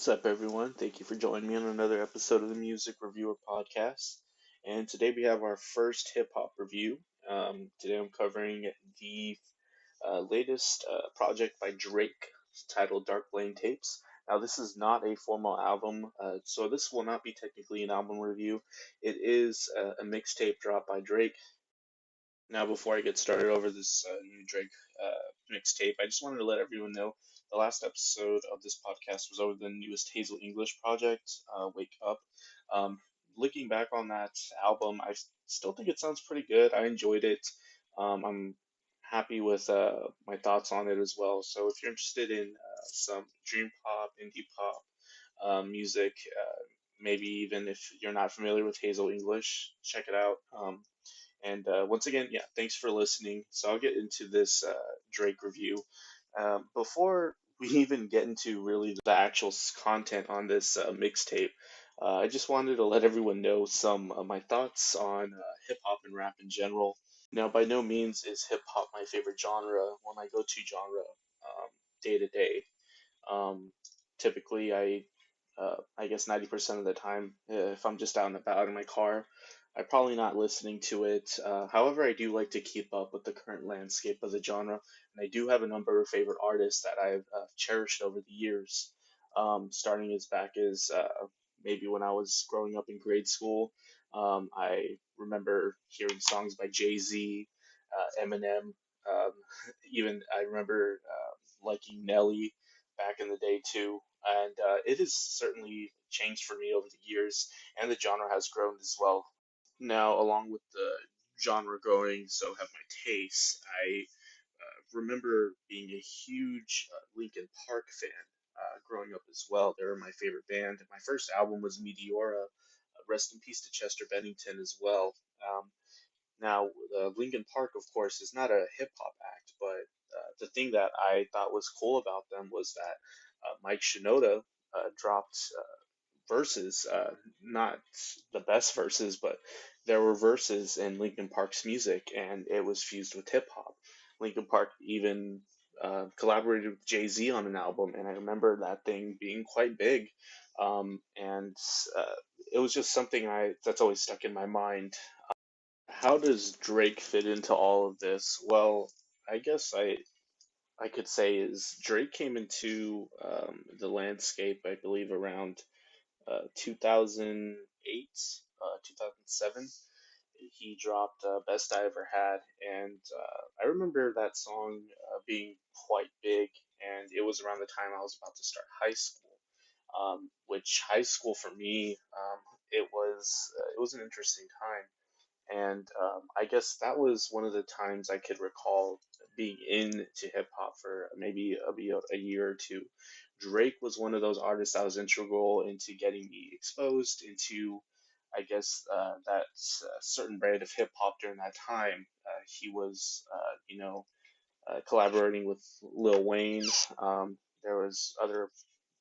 up, everyone? Thank you for joining me on another episode of the Music Reviewer Podcast. And today we have our first hip hop review. Today I'm covering the latest project by Drake titled Dark Lane Tapes. Now, this is not a formal album, so this will not be technically an album review. It is a mixtape drop by Drake. Now, before I get started over this new Drake mixtape, I just wanted to let everyone know the last episode of this podcast was over the newest Hazel English project, Wake Up. Um, Looking back on that album, I still think it sounds pretty good. I enjoyed it. I'm happy with my thoughts on it as well. So if you're interested in some dream pop, indie pop music, maybe even if you're not familiar with Hazel English, check it out. And once again, yeah, thanks for listening. So I'll get into this Drake review. Before we even get into really the actual content on this mixtape, I just wanted to let everyone know some of my thoughts on hip hop and rap in general. Now, by no means is hip hop my favorite genre when I go to genre day to day. Um, Typically, I guess 90% of the time, if I'm just out and about in my car, I'm probably not listening to it. However, I do like to keep up with the current landscape of the genre, and I do have a number of favorite artists that I've cherished over the years. Starting as back as maybe when I was growing up in grade school. I remember hearing songs by Jay-Z, Eminem. Um, Even I remember liking Nelly back in the day too, and it has certainly changed for me over the years, and the genre has grown as well. Now, along with the genre growing, so have my tastes. I remember being a huge Linkin Park fan growing up as well. They were my favorite band. My first album was Meteora. Rest in peace to Chester Bennington as well. Um, Now, Linkin Park, of course, is not a hip hop act, but the thing that I thought was cool about them was that Mike Shinoda dropped verses, not the best verses, but there were verses in Linkin Park's music, and it was fused with hip hop. Linkin Park even collaborated with Jay Z on an album, and I remember that thing being quite big. And uh, it was just something I that's always stuck in my mind. How does Drake fit into all of this? Well, I guess I could say is Drake came into the landscape, I believe, around 2008, 2007. He dropped Best I Ever Had, and I remember that song being quite big, and it was around the time I was about to start high school. Which high school for me, it was an interesting time, and I guess that was one of the times I could recall being into hip hop for maybe a year or two. Drake was one of those artists that was integral into getting me exposed into, I guess, that certain brand of hip hop during that time. He was, collaborating with Lil Wayne. There was other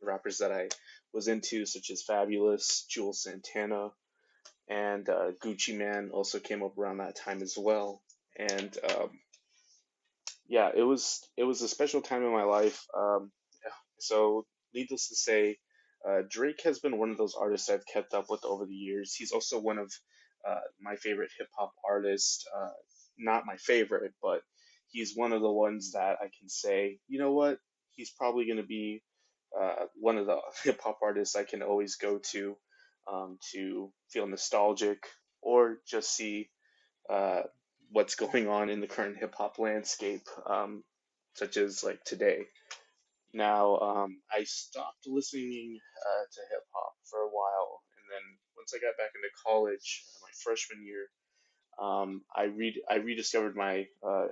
rappers that I was into, such as Fabulous, Jules Santana, and Gucci Man also came up around that time as well. And yeah, it was a special time in my life. So needless to say, Drake has been one of those artists I've kept up with over the years. He's also one of my favorite hip hop artists. Not my favorite, but he's one of the ones that I can say, you know what? He's probably going to be one of the hip hop artists I can always go to feel nostalgic or just see uh, what's going on in the current hip hop landscape, such as like today. Now, I stopped listening to hip hop for a while, and then once I got back into college, my freshman year, I rediscovered my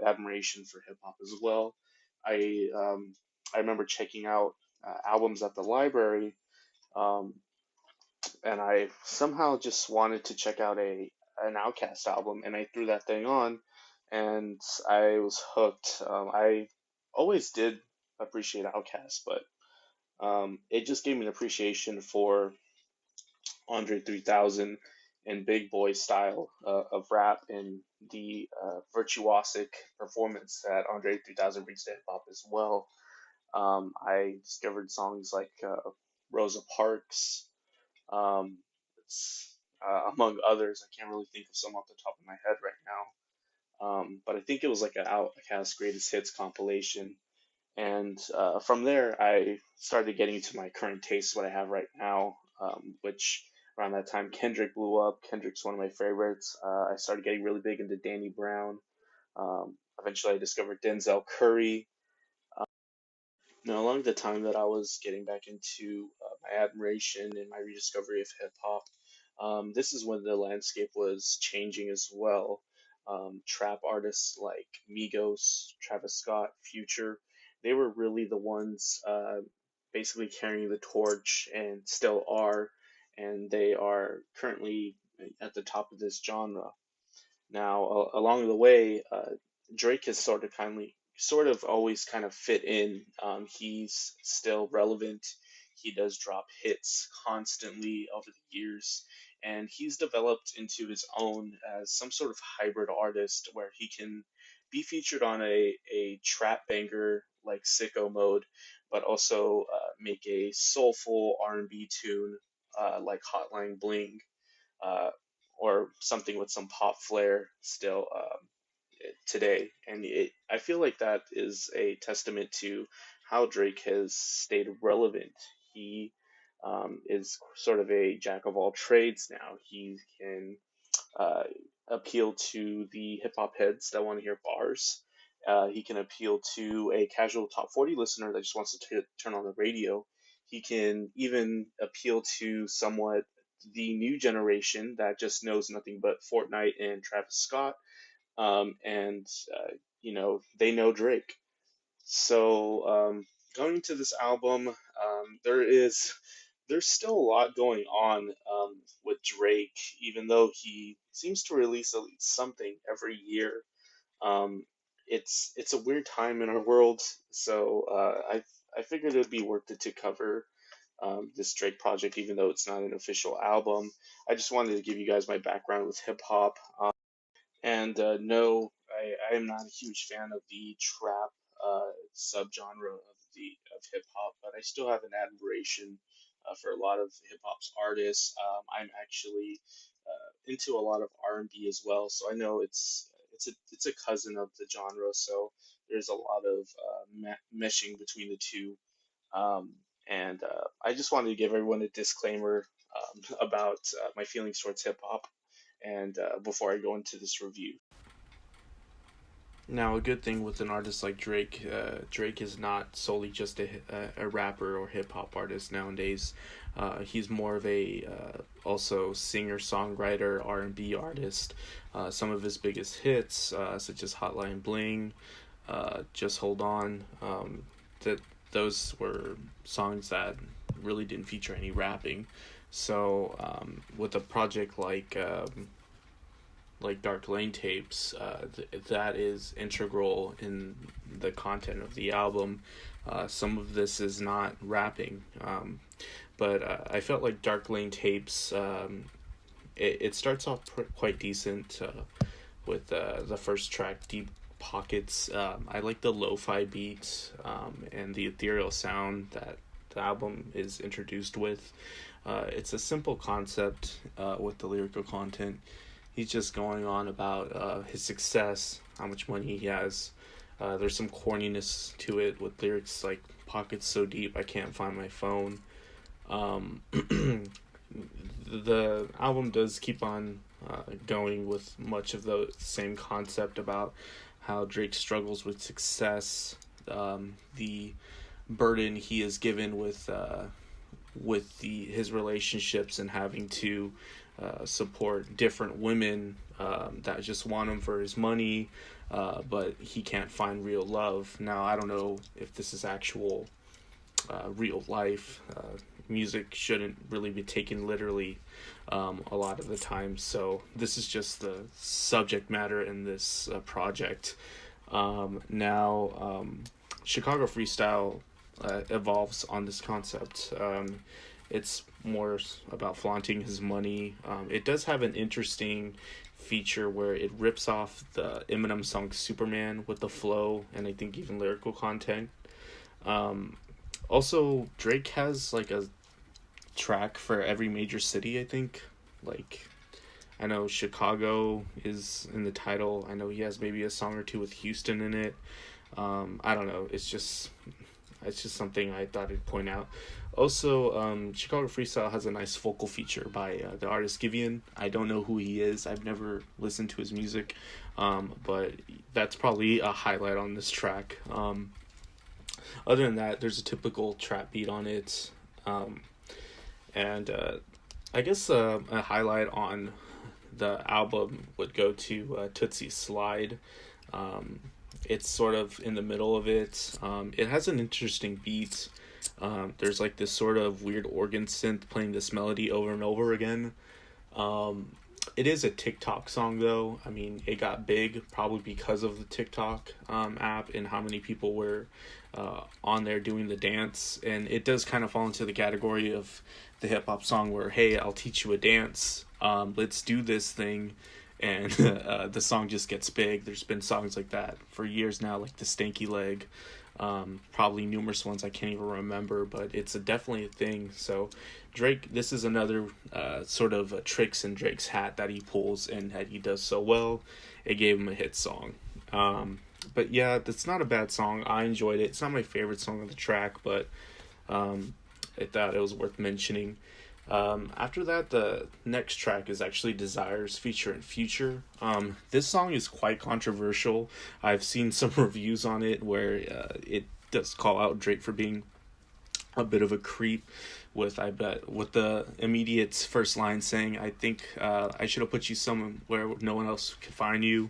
admiration for hip hop as well. I I remember checking out albums at the library, um, and I somehow just wanted to check out a an Outkast album, and I threw that thing on, and I was hooked. I always did appreciate Outkast, but it just gave me an appreciation for Andre 3000 and Big Boy style of rap and the virtuosic performance that Andre 3000 brings to hip hop as well. I discovered songs like Rosa Parks, um, it's, among others. I can't really think of some off the top of my head right now. But I think it was like an Outcast Greatest Hits compilation. And from there, I started getting to my current taste, what I have right now, which around that time Kendrick blew up. Kendrick's one of my favorites. I started getting really big into Danny Brown. Eventually, I discovered Denzel Curry. Now, along the time that I was getting back into my admiration and my rediscovery of hip hop, this is when the landscape was changing as well. Trap artists like Migos, Travis Scott, Future, they were really the ones basically carrying the torch and still are, and they are currently at the top of this genre. Now, along the way, Drake has sort of always kind of fit in. He's still relevant. He does drop hits constantly over the years, and he's developed into his own as some sort of hybrid artist where he can be featured on a trap banger like Sicko Mode, but also make a soulful R&B tune like Hotline Bling, uh, or something with some pop flair still today. And I feel like that is a testament to how Drake has stayed relevant. He is sort of a jack of all trades now. He can uh, appeal to the hip hop heads that want to hear bars. He can appeal to a casual top 40 listener that just wants to turn on the radio. He can even appeal to somewhat the new generation that just knows nothing but Fortnite and Travis Scott. And, they know Drake. So, going to this album, there's still a lot going on with Drake, even though he seems to release at least something every year. Um, it's a weird time in our world, so I figured it would be worth it to cover this Drake project, even though it's not an official album. I just wanted to give you guys my background with hip hop. And no, I am not a huge fan of the trap subgenre of hip hop, but I still have an admiration for a lot of hip hop's artists. I'm actually into a lot of R&B as well, so I know it's a cousin of the genre. So there's a lot of meshing between the two. And I just wanted to give everyone a disclaimer about my feelings towards hip hop, and before I go into this review. Now, a good thing with an artist like Drake, Drake is not solely just a rapper or hip hop artist nowadays. He's more of a also singer songwriter R&B artist. Some of his biggest hits, such as Hotline Bling, Just Hold On, that those were songs that really didn't feature any rapping. So with a project like Dark Lane tapes, that is integral in the content of the album. Some of this is not rapping, but I felt like Dark Lane tapes, it starts off quite decent with the first track, Deep Pockets. I like the lo-fi beat and the ethereal sound that the album is introduced with. It's a simple concept with the lyrical content. He's just going on about his success, how much money he has. There's some corniness to it with lyrics like "Pockets so deep I can't find my phone." The album does keep on going with much of the same concept about how Drake struggles with success, the burden he is given with his relationships and having to support different women that just want him for his money, but he can't find real love. Now, I don't know if this is actual real life. Music shouldn't really be taken literally a lot of the time, so this is just the subject matter in this project. Now, Chicago Freestyle evolves on this concept. It's more about flaunting his money. It does have an interesting feature where it rips off the Eminem song Superman with the flow and I think even lyrical content. Also, Drake has like track for every major city, I think. Like, I know Chicago is in the title. I know he has maybe a song or two with Houston in it. I don't know. It's just something I thought I'd point out. Also, Chicago Freestyle has a nice vocal feature by the artist Givian. I don't know who he is. I've never listened to his music, but that's probably a highlight on this track. Other than that, there's a typical trap beat on it, and I guess a highlight on the album would go to Tootsie Slide. It's sort of in the middle of it. It has an interesting beat. There's like this sort of weird organ synth playing this melody over and over again. It is a TikTok song though. I mean, it got big probably because of the TikTok app and how many people were on there doing the dance. And it does kind of fall into the category of the hip hop song where, hey, I'll teach you a dance. Let's do this thing. And the song just gets big. There's been songs like that for years now, like the Stanky Leg. Probably numerous ones I can't even remember, but it's definitely a thing. So Drake, this is another sort of tricks in Drake's hat that he pulls and that he does so well. It gave him a hit song. But yeah, that's not a bad song. I enjoyed it. It's not my favorite song on the track, but I thought it was worth mentioning. After that, the next track is actually Desires featuring Future. This song is quite controversial. I've seen some reviews on it where it does call out Drake for being a bit of a creep with the immediate first line saying, I think I should have put you somewhere no one else could find you.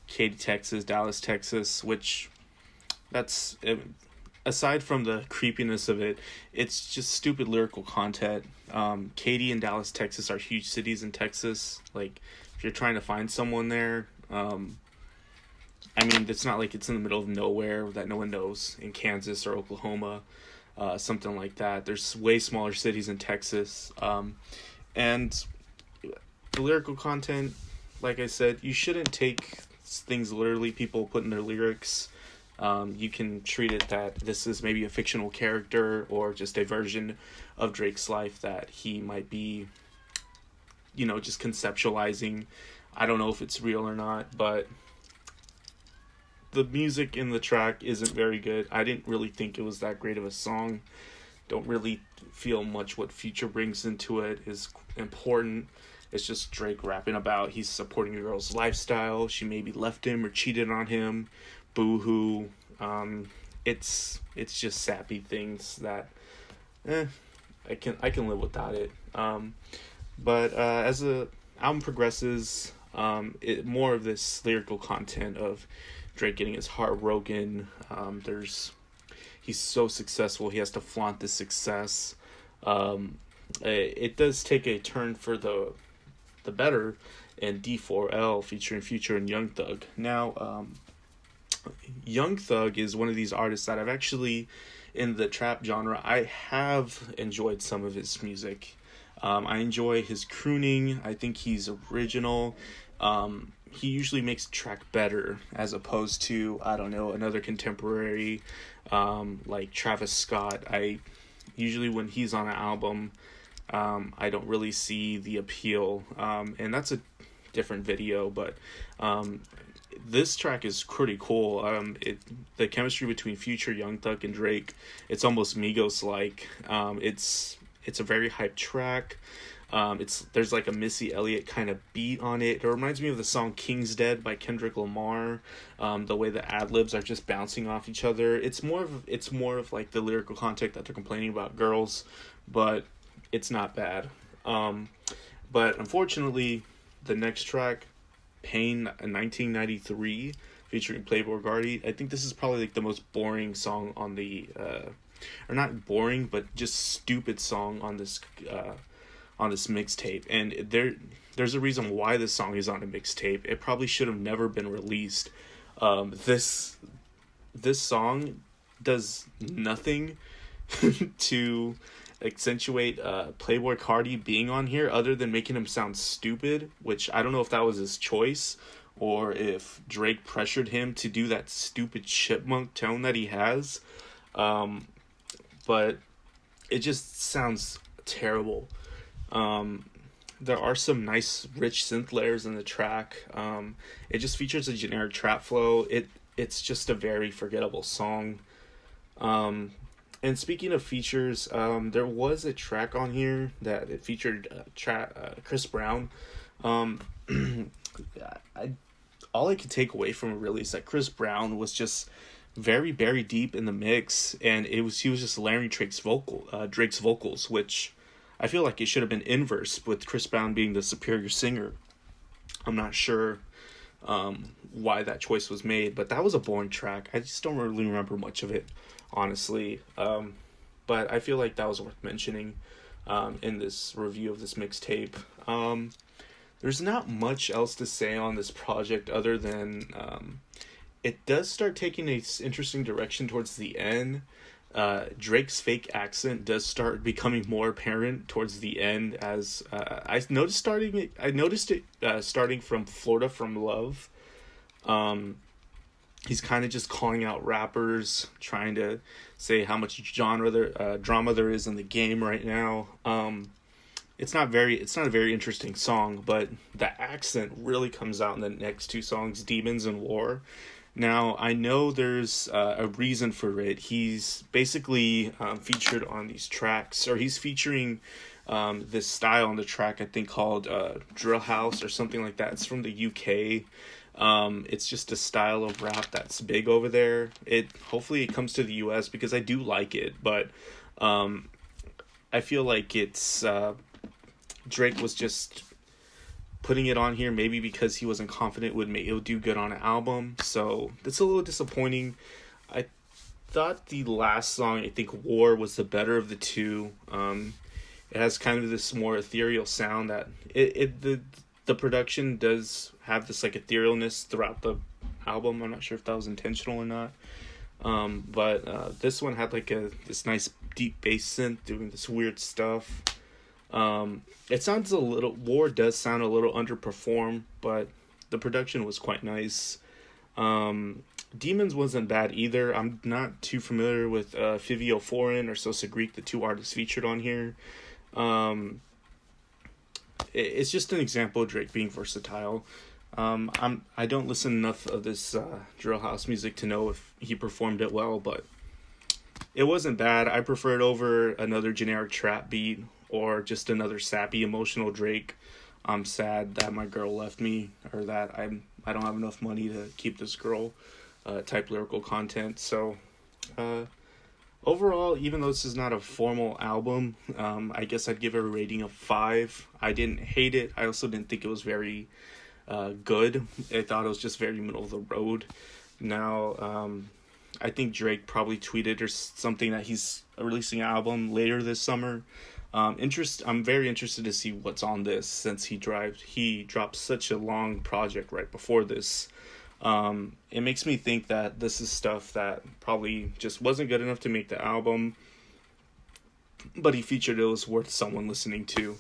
Katy, Texas, Dallas, Texas, which that's... aside from the creepiness of it, it's just stupid lyrical content. Katy and Dallas, Texas are huge cities in Texas. Like, if you're trying to find someone there, I mean, it's not like it's in the middle of nowhere that no one knows in Kansas or Oklahoma, something like that. There's way smaller cities in Texas. And the lyrical content, like I said, you shouldn't take things literally people put in their lyrics. You can treat it that this is maybe a fictional character or just a version of Drake's life that he might be, just conceptualizing. I don't know if it's real or not, but the music in the track isn't very good. I didn't really think it was that great of a song. Don't really feel much what Future brings into it is important. It's just Drake rapping about he's supporting a girl's lifestyle. She maybe left him or cheated on him. Boo-hoo. It's just sappy things that I can live without it. But as the album progresses, more of this lyrical content of Drake getting his heart broken. He's so successful, he has to flaunt this success. It does take a turn for the better in D4L featuring Future and Young Thug. Now, Young Thug is one of these artists that I've actually, in the trap genre, I have enjoyed some of his music. I enjoy his crooning. I think he's original. He usually makes a track better as opposed to, I don't know, another contemporary like Travis Scott. I usually, when he's on an album, I don't really see the appeal. And that's a different video, but this track is pretty cool. The chemistry between Future, Young Thug, and Drake, it's almost Migos-like. It's a very hyped track. There's like a Missy Elliott kind of beat on it. It reminds me of the song King's Dead by Kendrick Lamar. The way the ad-libs are just bouncing off each other. It's more of like the lyrical content that they're complaining about girls, but it's not bad. But unfortunately, the next track, Pain, 1993, featuring Playboi Carti, I think this is probably like the most boring song on the or not boring, but just stupid song on this mixtape. And there's a reason why this song is on a mixtape. It probably should have never been released. This song does nothing to accentuate Playboi Carti being on here other than making him sound stupid, which I don't know if that was his choice or if Drake pressured him to do that stupid chipmunk tone that he has. But it just sounds terrible. There are some nice rich synth layers in the track. It just features a generic trap flow. It's just a very forgettable song. And speaking of features, there was a track on here that it featured Chris Brown. Um, I all I could take away from it really is that Chris Brown was just very deep in the mix, and he was just layering Drake's vocals, which I feel like it should have been inverse with Chris Brown being the superior singer. I'm not sure why that choice was made, but that was a boring track. I just don't really remember much of it, honestly. But I feel like that was worth mentioning in this review of this mixtape. There's not much else to say on this project other than it does start taking a interesting direction towards the end. Drake's fake accent does start becoming more apparent towards the end, as I noticed it starting from Florida from Love. He's kind of just calling out rappers, trying to say how much drama there is in the game right now. It's not a very interesting song, but the accent really comes out in the next two songs, Demons and War. Now, I know there's a reason for it. He's basically featured on these tracks, or he's featuring this style on the track, I think called Drill House or something like that. It's from the UK. It's just a style of rap that's big over there. Hopefully it comes to the US because I do like it, but I feel like it's Drake was just putting it on here maybe because he wasn't confident it would do good on an album. So it's a little disappointing. I thought the last song, I think War, was the better of the two. It has kind of this more ethereal sound that the production does have this like etherealness throughout the album. I'm not sure if that was intentional or not. But this one had like this nice deep bass synth doing this weird stuff. It sounds War does sound a little underperformed, but the production was quite nice. Demons wasn't bad either. I'm not too familiar with Fivio Foreign or Sosa Greek, the two artists featured on here. It's just an example of Drake being versatile. I don't listen enough of this drill house music to know if he performed it well, but it wasn't bad. I prefer it over another generic trap beat or just another sappy emotional Drake. I'm sad that my girl left me, or that I don't have enough money to keep this girl type lyrical content. So overall, even though this is not a formal album, I guess I'd give it a rating of 5. I didn't hate it. I also didn't think it was very good. I thought it was just very middle of the road. Now, I think Drake probably tweeted or something that he's releasing an album later this summer. I'm very interested to see what's on this, since he dropped such a long project right before this. It makes me think that this is stuff that probably just wasn't good enough to make the album, but he featured it was worth someone listening to.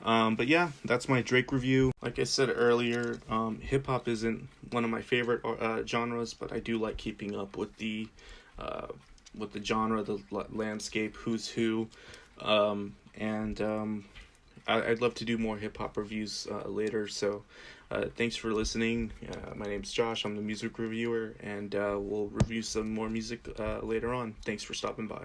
But yeah, that's my Drake review. Like I said earlier, hip-hop isn't one of my favorite genres, but I do like keeping up with the genre, the landscape, who's who. I'd love to do more hip-hop reviews later, so thanks for listening. My name's Josh, I'm the music reviewer, and we'll review some more music later on. Thanks for stopping by.